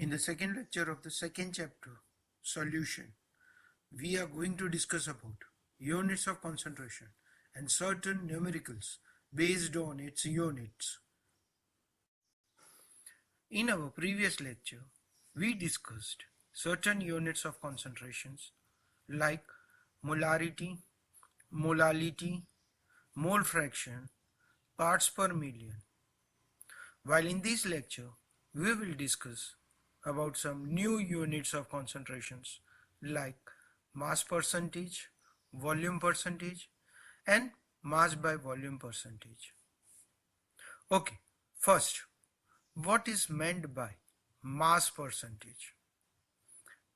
In the second lecture of the second chapter, Solution, we are going to discuss about units of concentration and certain numericals based on its units. In our previous lecture, we discussed certain units of concentrations like molarity, molality, mole fraction, parts per million. While in this lecture, we will discuss about some new units of concentrations like mass percentage, volume percentage, and mass by volume percentage. Okay, first, what is meant by mass percentage?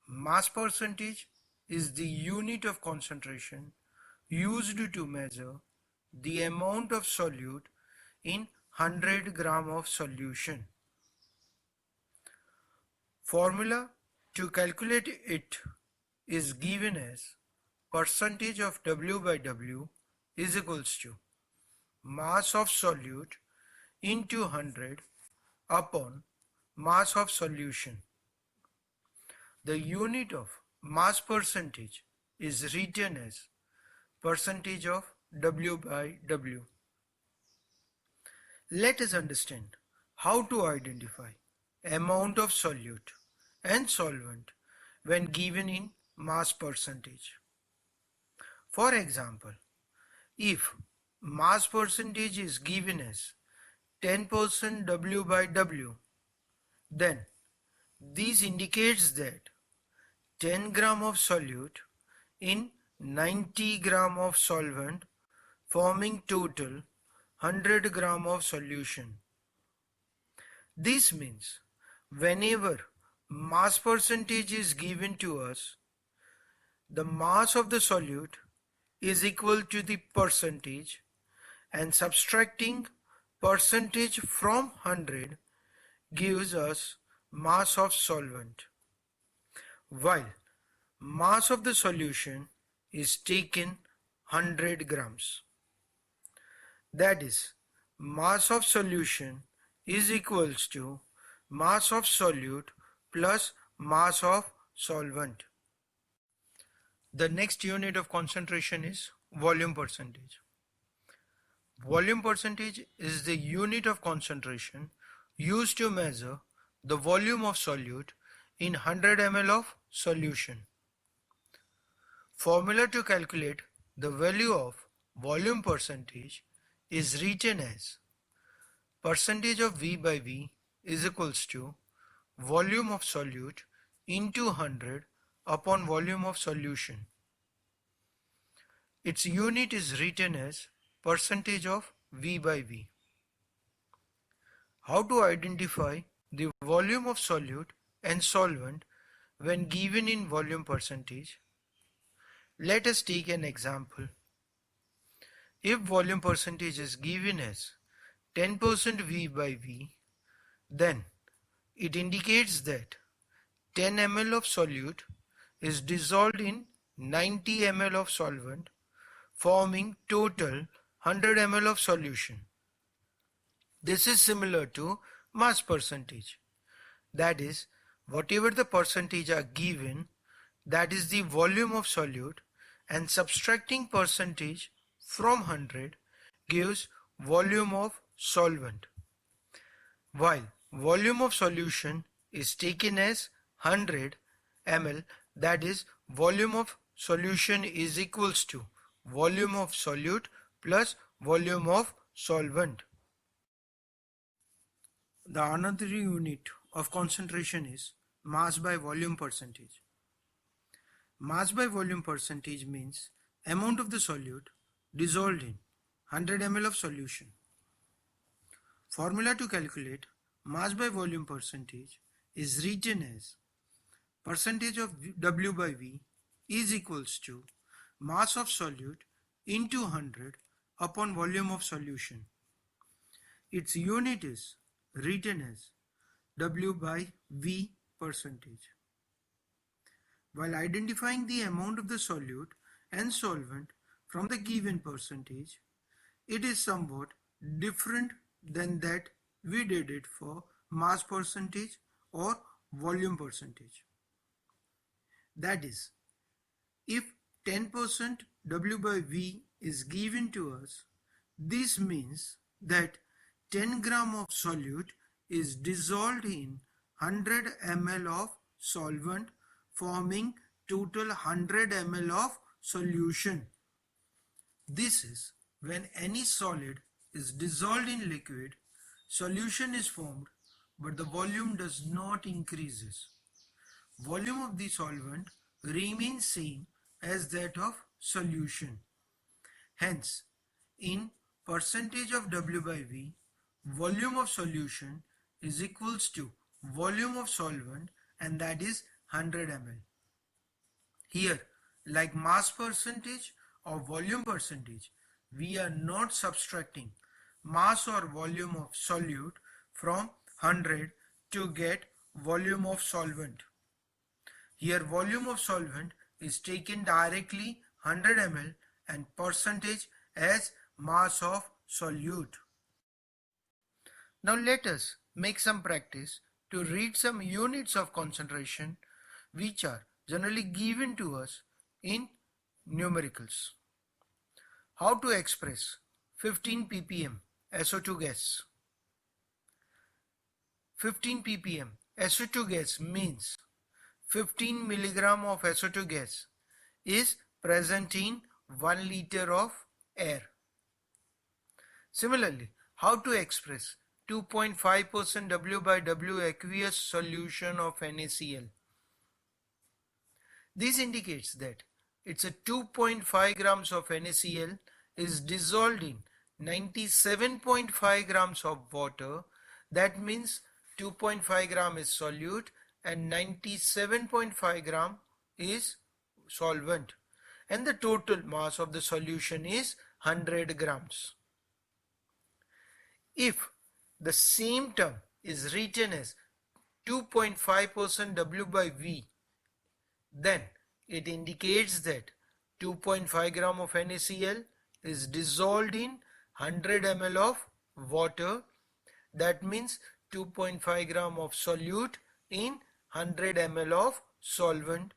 Mass percentage is the unit of concentration used to measure the amount of solute in 100 gram of solution. Formula to calculate it is given as percentage of W by W is equals to mass of solute into 100 upon mass of solution. The unit of mass percentage is written as percentage of W by W. Let us understand how to identify amount of solute and solvent when given in mass percentage. For example, if mass percentage is given as 10% W by W, then this indicates that 10 gram of solute in 90 gram of solvent forming total 100 gram of solution. This means whenever mass percentage is given to us, the mass of the solute is equal to the percentage, and subtracting percentage from 100 gives us mass of solvent, while mass of the solution is taken 100 grams. That is, mass of solution is equals to mass of solute plus mass of solvent. The next unit of concentration is volume percentage. Volume percentage is the unit of concentration used to measure the volume of solute in 100 ml of solution. Formula to calculate the value of volume percentage is written as percentage of V by V is equals to volume of solute into 100 upon volume of solution. Its unit is written as percentage of V by V. How to identify the volume of solute and solvent when given in volume percentage? Let us take an example. If volume percentage is given as 10% V by V, then it indicates that 10 ml of solute is dissolved in 90 ml of solvent, forming total 100 ml of solution. This is similar to mass percentage. That is, whatever the percentage are given, that is the volume of solute, and subtracting percentage from 100 gives volume of solvent, while volume of solution is taken as 100 ml, that is, volume of solution is equals to volume of solute plus volume of solvent. The another unit of concentration is mass by volume percentage. Mass by volume percentage means amount of the solute dissolved in 100 ml of solution. Formula to calculate mass by volume percentage is written as percentage of W by V is equals to mass of solute into 100 upon volume of solution. Its unit is written as W by V percentage. While identifying the amount of the solute and solvent from the given percentage, it is somewhat different than that we did it for mass percentage or volume percentage. That is, if 10% W by V is given to us, this means that 10 gram of solute is dissolved in 100 ml of solvent, forming total 100 ml of solution. This is when any solid is dissolved in liquid, solution is formed, but the volume does not increases. Volume of the solvent remains same as that of solution. Hence, in percentage of W by V, volume of solution is equals to volume of solvent, and that is 100 ml. Here, like mass percentage or volume percentage, we are not subtracting mass or volume of solute from 100 to get volume of solvent. Here volume of solvent is taken directly 100 ml and percentage as mass of solute. Now let us make some practice to read some units of concentration which are generally given to us in numericals. How to express 15 ppm SO2 gas? 15 ppm SO2 gas means 15 milligram of SO2 gas is present in 1 liter of air. Similarly, how to express 2.5% W by W aqueous solution of NaCl? This indicates that it's a 2.5 grams of NaCl is dissolved in 97.5 grams of water. That means 2.5 gram is solute and 97.5 gram is solvent, and the total mass of the solution is 100 grams. If the same term is written as 2.5% W by V, then it indicates that 2.5 gram of NaCl is dissolved in 100 ml of water. That means 2.5 gram of solute in 100 ml of solvent.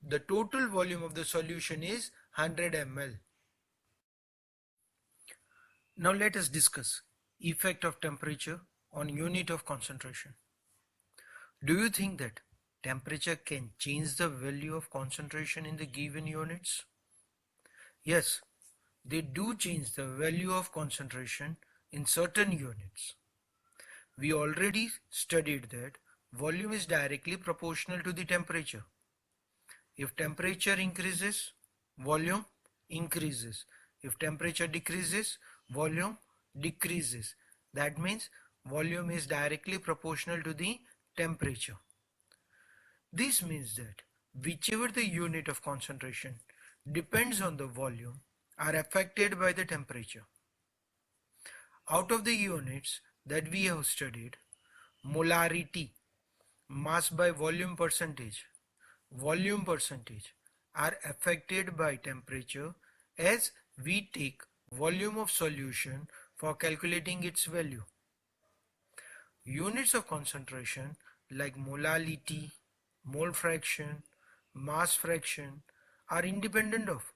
The total volume of the solution is 100 ml. Now let us discuss effect of temperature on unit of concentration. Do you think that temperature can change the value of concentration in the given units? Yes, they do change the value of concentration in certain units. We already studied that volume is directly proportional to the temperature. If temperature increases, volume increases. If temperature decreases, volume decreases. That means volume is directly proportional to the temperature. This means that whichever the unit of concentration depends on the volume are affected by the temperature. Out of the units that we have studied, molarity, mass by volume percentage are affected by temperature, as we take volume of solution for calculating its value. Units of concentration like molality, mole fraction, mass fraction are independent of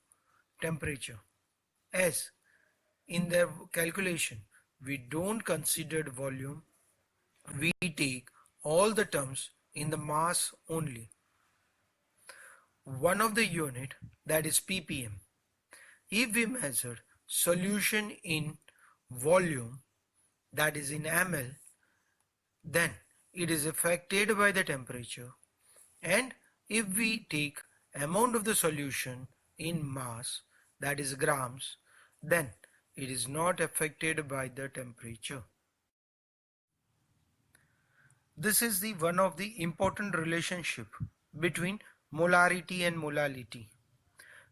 temperature, as in their calculation we don't consider volume, we take all the terms in the mass only. One of the unit, that is ppm. If we measure solution in volume, that is in ml, then it is affected by the temperature, and if we take amount of the solution in mass, that is grams, then it is not affected by the temperature. This is the one of the important relationship between molarity and molality,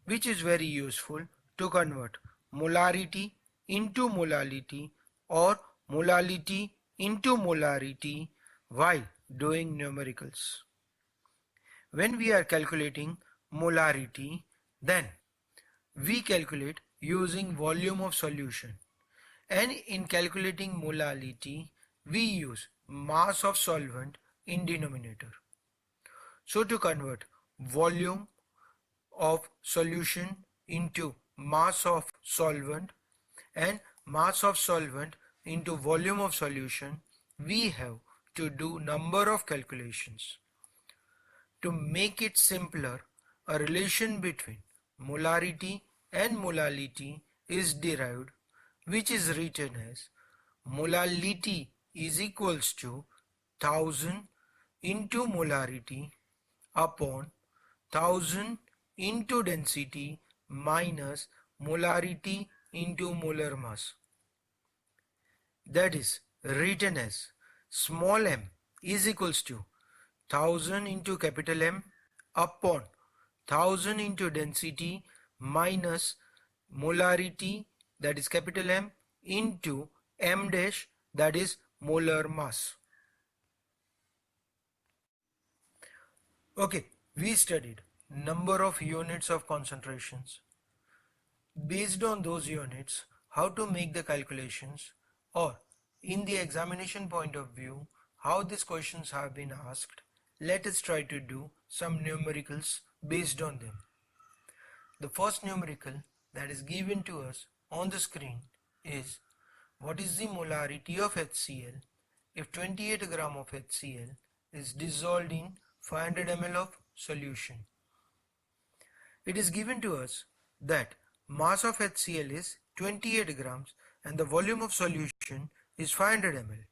which is very useful to convert molarity into molality or molality into molarity while doing numericals. When we are calculating molarity, then we calculate using volume of solution, and in calculating molality we use mass of solvent in denominator. So to convert volume of solution into mass of solvent and mass of solvent into volume of solution, we have to do number of calculations. To make it simpler, a relation between molarity and molality is derived, which is written as molality is equals to 1000 into molarity upon 1000 into density minus molarity into molar mass. That is written as small m is equals to 1000 into capital M upon 1000 into density minus molarity, that is capital M, into m dash, that is molar mass. Okay, we studied number of units of concentrations. Based on those units, how to make the calculations, or in the examination point of view, how these questions have been asked. Let us try to do some numericals based on them. The first numerical that is given to us on the screen is what is the molarity of HCl if 28 gram of HCl is dissolved in 500 ml of solution. It is given to us that mass of HCl is 28 grams and the volume of solution is 500 ml.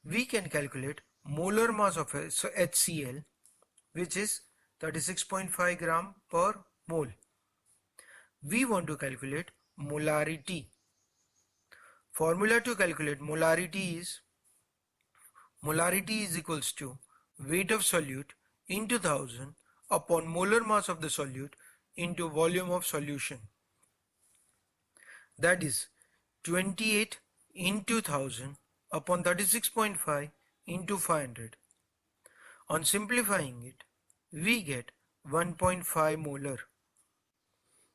We can calculate molar mass of HCl, which is 36.5 gram per mole. We want to calculate molarity. Formula to calculate molarity is equals to weight of solute into 1000 upon molar mass of the solute into volume of solution. That is 28 into 1000 upon 36.5 into 500. On simplifying it, we get 1.5 molar.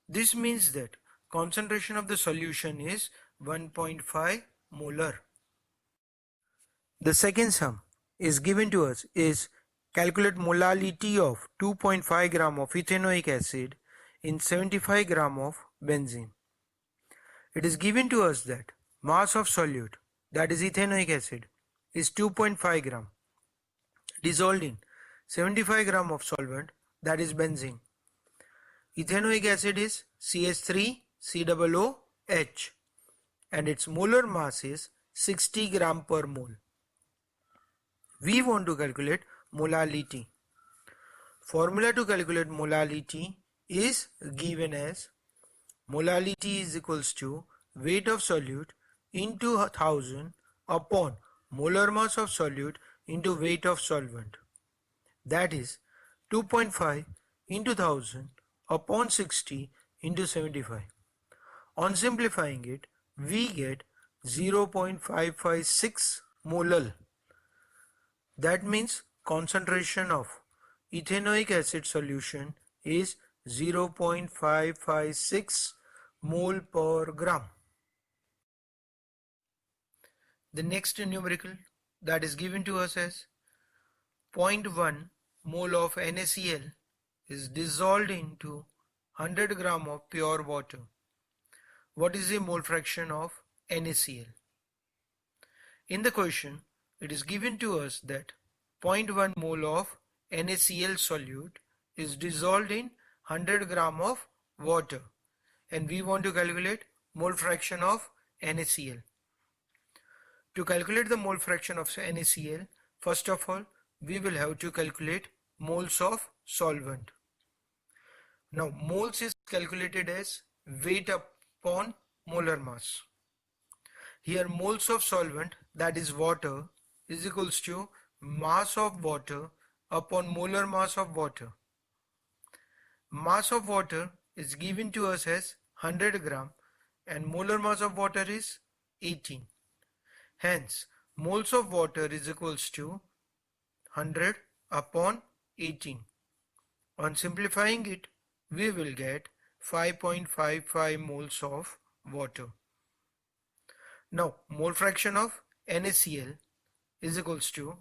This means that concentration of the solution is 1.5 molar. The second sum is given to us is calculate molality of 2.5 gram of ethanoic acid in 75 gram of benzene. It is given to us that mass of solute, that is ethanoic acid, is 2.5 gram dissolved in 75 gram of solvent, that is benzene. Ethanoic acid is CH3COOH and its molar mass is 60 gram per mole. We want to calculate molality. Formula to calculate molality is given as molality is equals to weight of solute into 1000 upon molar mass of solute into weight of solvent. That is 2.5 into 1000 upon 60 into 75. On simplifying it, we get 0.556 molal. That means concentration of ethanoic acid solution is 0.556 mole per gram. The next numerical that is given to us as 0.1 mole of NaCl is dissolved into 100 gram of pure water. What is the mole fraction of NaCl? In the question, it is given to us that 0.1 mole of NaCl solute is dissolved in 100 gram of water and we want to calculate mole fraction of NaCl. To calculate the mole fraction of NaCl, first of all, we will have to calculate moles of solvent. Now, moles is calculated as weight upon molar mass. Here, moles of solvent, that is water, is equals to mass of water upon molar mass of water. Mass of water is given to us as 100 gram and molar mass of water is 18. Hence, moles of water is equals to 100 upon 18. On simplifying it, we will get 5.55 moles of water. Now, mole fraction of NaCl is equals to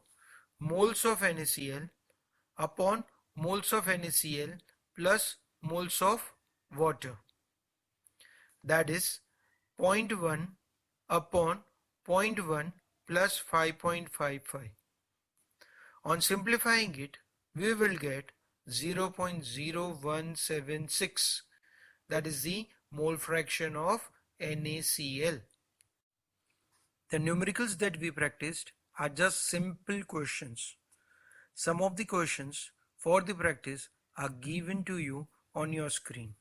moles of NaCl upon moles of NaCl plus moles of water, that is 0.1 upon 0.1 plus 5.55. On simplifying it, we will get 0.0176, that is the mole fraction of NaCl. The numericals that we practiced are just simple questions. Some of the questions for the practice are given to you on your screen.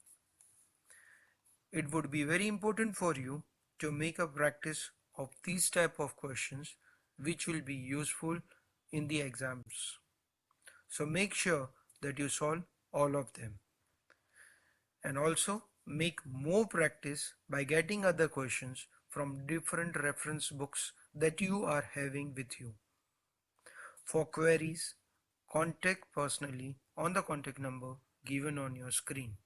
It would be very important for you to make a practice of these type of questions which will be useful in the exams. So make sure that you solve all of them. And also make more practice by getting other questions from different reference books that you are having with you. For queries, contact personally on the contact number given on your screen.